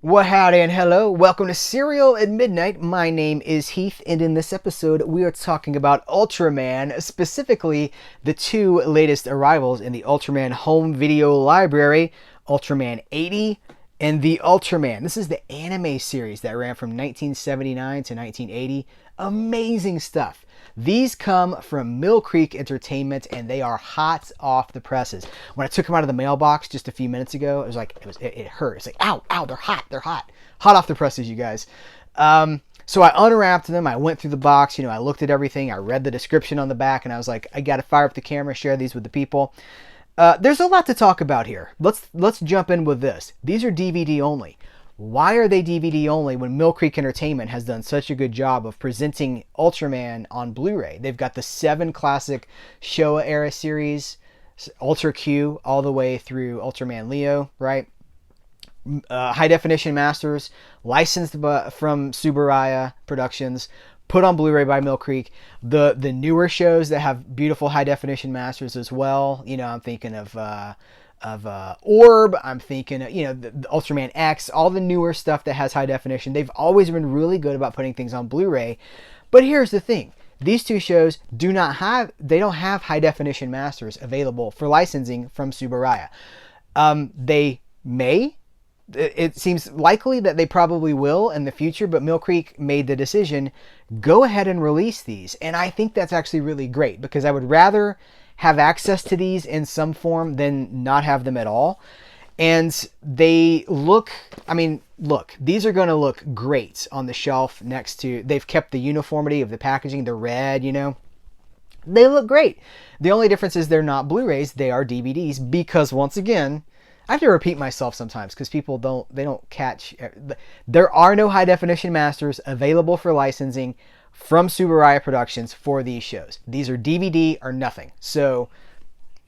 Well, howdy and hello. Welcome to Cereal at Midnight. My name is Heath, and in this episode, we are talking about Ultraman, specifically the two latest arrivals in the Ultraman home video library, Ultraman 80 and the Ultraman. This is the anime series that ran from 1979 to 1980. Amazing stuff. These come from Mill Creek Entertainment, and they are hot off the presses. When I took them out of the mailbox just a few minutes ago, it hurt. It's like, ow, ow, they're hot off the presses, you guys. So I unwrapped them. I went through the box. I looked at everything. I read the description on the back, and I was like, I got to fire up the camera, share these with the people. There's a lot to talk about here. Let's jump in with this. These are DVD only. Why are they DVD only when Mill Creek Entertainment has done such a good job of presenting Ultraman on Blu-ray? They've got the 7 classic Showa era series, Ultra Q, all the way through Ultraman Leo, right? High definition masters, licensed from Tsuburaya Productions, put on Blu-ray by Mill Creek. The newer shows that have beautiful high definition masters as well. I'm thinking of Orb, I'm thinking of, the Ultraman X, all the newer stuff that has high definition. They've always been really good about putting things on Blu-ray. But here's the thing. These two shows don't have high definition masters available for licensing from Tsuburaya. They may. It seems likely that they probably will in the future, but Mill Creek made the decision, go ahead and release these. And I think that's actually really great, because I would rather have access to these in some form than not have them at all. And they look, these are going to look great on the shelf next to, they've kept the uniformity of the packaging, the red, They look great. The only difference is they're not Blu-rays, they are DVDs, because once again, I have to repeat myself sometimes because people don't catch. There are no high definition masters available for licensing from Tsuburaya Productions for these shows. These are DVD or nothing. So,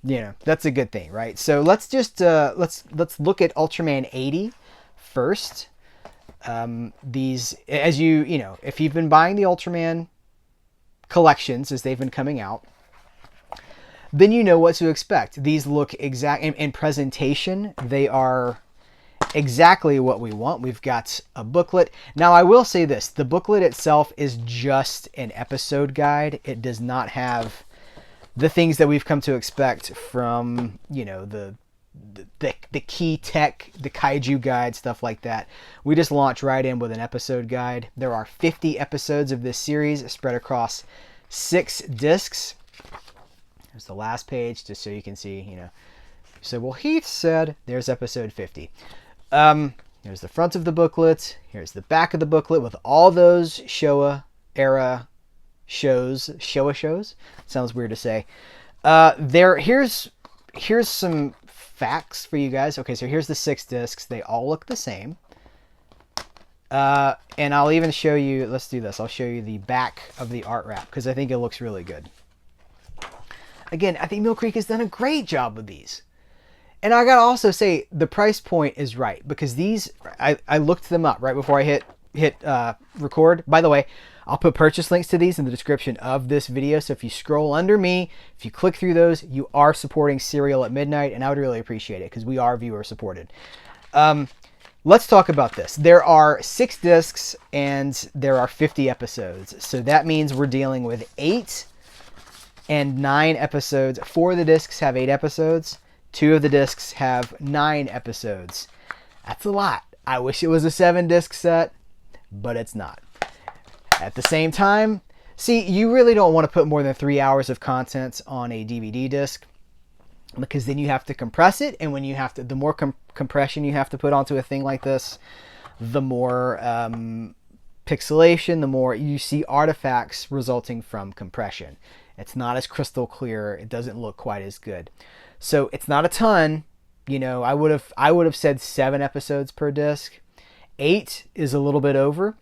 that's a good thing, right? So let's just let's look at Ultraman 80 first. These, as if you've been buying the Ultraman collections as they've been coming out, then you know what to expect. These look exact in presentation. They are exactly what we want. We've got a booklet. Now, I will say this. The booklet itself is just an episode guide. It does not have the things that we've come to expect from, the key tech, the kaiju guide, stuff like that. We just launch right in with an episode guide. There are 50 episodes of this series spread across 6 discs. There's the last page, just so you can see, So, well, Heath said, there's episode 50. Here's the front of the booklet. Here's the back of the booklet with all those Showa era shows. Showa shows? Sounds weird to say. Here's some facts for you guys. Okay, so here's the 6 discs. They all look the same. And I'll even show you, let's do this. I'll show you the back of the art wrap because I think it looks really good. Again, I think Mill Creek has done a great job with these. And I gotta also say, the price point is right, because these, I looked them up right before I hit record. By the way, I'll put purchase links to these in the description of this video, so if you scroll under me, if you click through those, you are supporting Cereal at Midnight, and I would really appreciate it, because we are viewer supported. Let's talk about this. There are 6 discs, and there are 50 episodes, so that means we're dealing with 8 and 9 episodes. 4 of the discs have 8 episodes. 2 of the discs have 9 episodes. That's a lot. I wish it was a 7-disc set, but it's not. At the same time, see, you really don't want to put more than 3 hours of content on a DVD disc, because then you have to compress it, and when you have to, the more compression you have to put onto a thing like this, the more pixelation, the more you see artifacts resulting from compression. It's not as crystal clear. It doesn't look quite as good. So it's not a ton. I would have said 7 episodes per disc. 8 is a little bit over.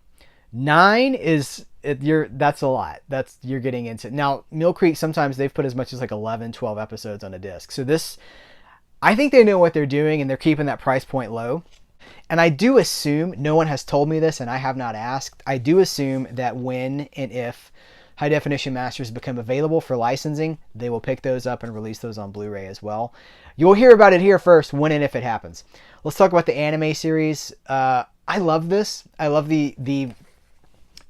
9 is that's a lot. You're getting into. Now, Mill Creek, sometimes they've put as much as like 11, 12 episodes on a disc. So this, I think they know what they're doing, and they're keeping that price point low. And I do assume, no one has told me this and I have not asked, I do assume that when and if high definition masters become available for licensing, they will pick those up and release those on Blu-ray as well. You'll hear about it here first, when and if it happens. Let's talk about the anime series. I love this. I love the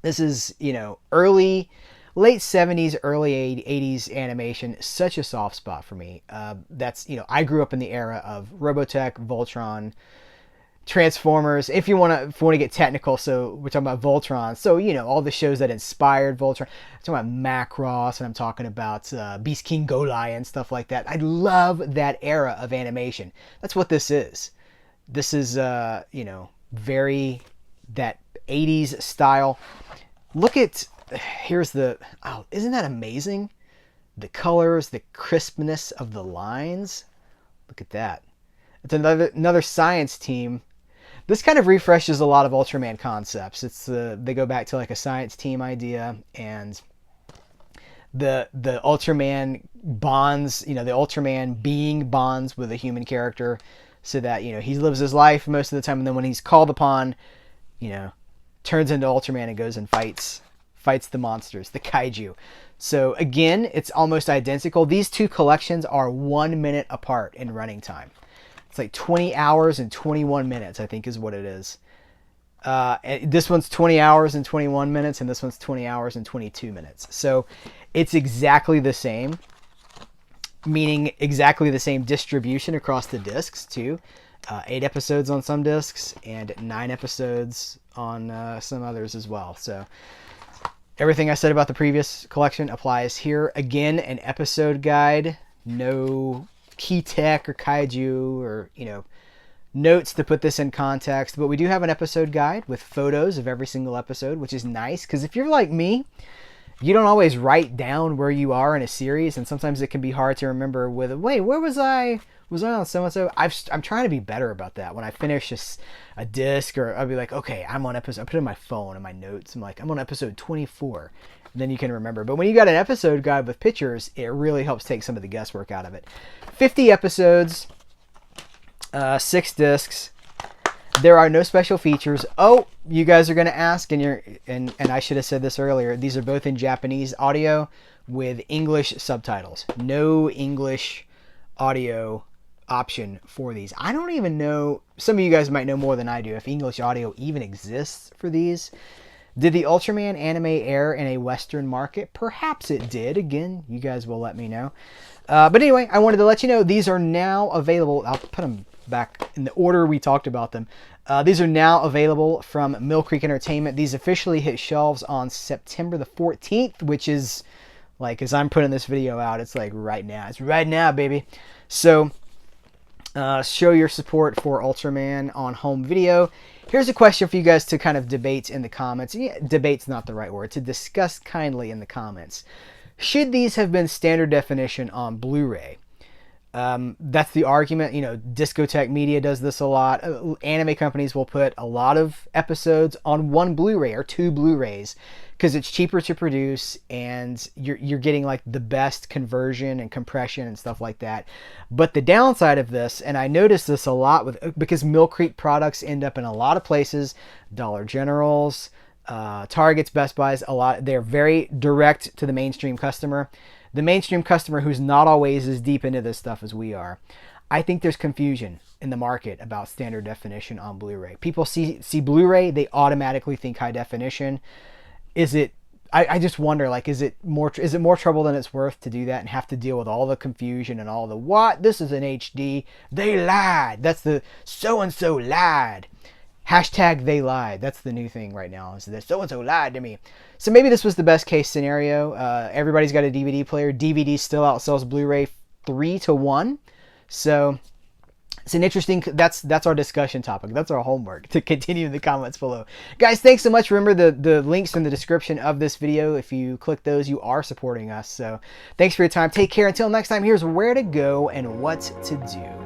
this is, you know, late 70s, early 80s animation. Such a soft spot for me. That's, you know, I grew up in the era of Robotech, Voltron, Transformers. If you want to get technical, so we're talking about Voltron. So, you know, all the shows that inspired Voltron. I'm talking about Macross, and I'm talking about Beast King Golai and stuff like that. I love that era of animation. That's what this is. This is, you know, very that 80s style. Look at, here's the, oh, isn't that amazing? The colors, the crispness of the lines. Look at that. It's another science team. This kind of refreshes a lot of Ultraman concepts. It's they go back to like a science team idea, and the Ultraman bonds, you know, the Ultraman being bonds with a human character, so that, you know, he lives his life most of the time, and then when he's called upon, you know, turns into Ultraman and goes and fights the monsters, the kaiju. So again, it's almost identical. These two collections are 1 minute apart in running time. It's like 20 hours and 21 minutes, I think is what it is. This one's 20 hours and 21 minutes, and this one's 20 hours and 22 minutes. So it's exactly the same, meaning exactly the same distribution across the discs too. 8 episodes on some discs and 9 episodes on some others as well. So everything I said about the previous collection applies here. Again, an episode guide, no key tech or kaiju or, you know, notes to put this in context, but we do have an episode guide with photos of every single episode, which is nice, because if you're like me, you don't always write down where you are in a series, and sometimes it can be hard to remember wait, where was I? Was I on so-and-so? I'm trying to be better about that. When I finish a disc, or I'll be like, okay, I'm on episode, I put it in my phone in my notes, I'm like, I'm on episode 24. And then you can remember. But when you got an episode guide with pictures, it really helps take some of the guesswork out of it. 50 episodes, 6 discs. There are no special features. Oh, you guys are going to ask, and I should have said this earlier. These are both in Japanese audio with English subtitles. No English audio option for these. I don't even know, some of you guys might know more than I do, if English audio even exists for these. Did the Ultraman anime air in a Western market? Perhaps it did. Again, you guys will let me know. But anyway, I wanted to let you know these are now available. I'll put them back in the order we talked about them. These are now available from Mill Creek Entertainment. These officially hit shelves on September the 14th, which is, like, as I'm putting this video out, it's like right now. It's right now, baby. So show your support for Ultraman on home video. Here's a question for you guys to kind of debate in the comments. Yeah, debate's not the right word. To discuss kindly in the comments. Should these have been standard definition on Blu-ray? That's the argument. You know, Discotek Media does this a lot. Anime companies will put a lot of episodes on one Blu-ray or 2 Blu-rays because it's cheaper to produce, and you're getting like the best conversion and compression and stuff like that. But the downside of this, and I noticed this a lot because Mill Creek products end up in a lot of places, Dollar Generals, Targets, Best Buys, a lot. They're very direct to the mainstream customer. The mainstream customer who's not always as deep into this stuff as we are. I think there's confusion in the market about standard definition on Blu-ray. People see Blu-ray, they automatically think high definition. Is it, I just wonder, like, is it more trouble than it's worth to do that and have to deal with all the confusion and all the, what? This is an HD. They lied. That's the so-and-so lied. Hashtag they lied. That's the new thing right now, is that so-and-so lied to me. So maybe this was the best case scenario. Everybody's got a DVD player. DVD still outsells Blu-ray 3-1. So it's an interesting, that's our discussion topic. That's our homework to continue in the comments below. Guys, thanks so much. Remember the links in the description of this video. If you click those, you are supporting us. So thanks for your time. Take care. Until next time, here's where to go and what to do.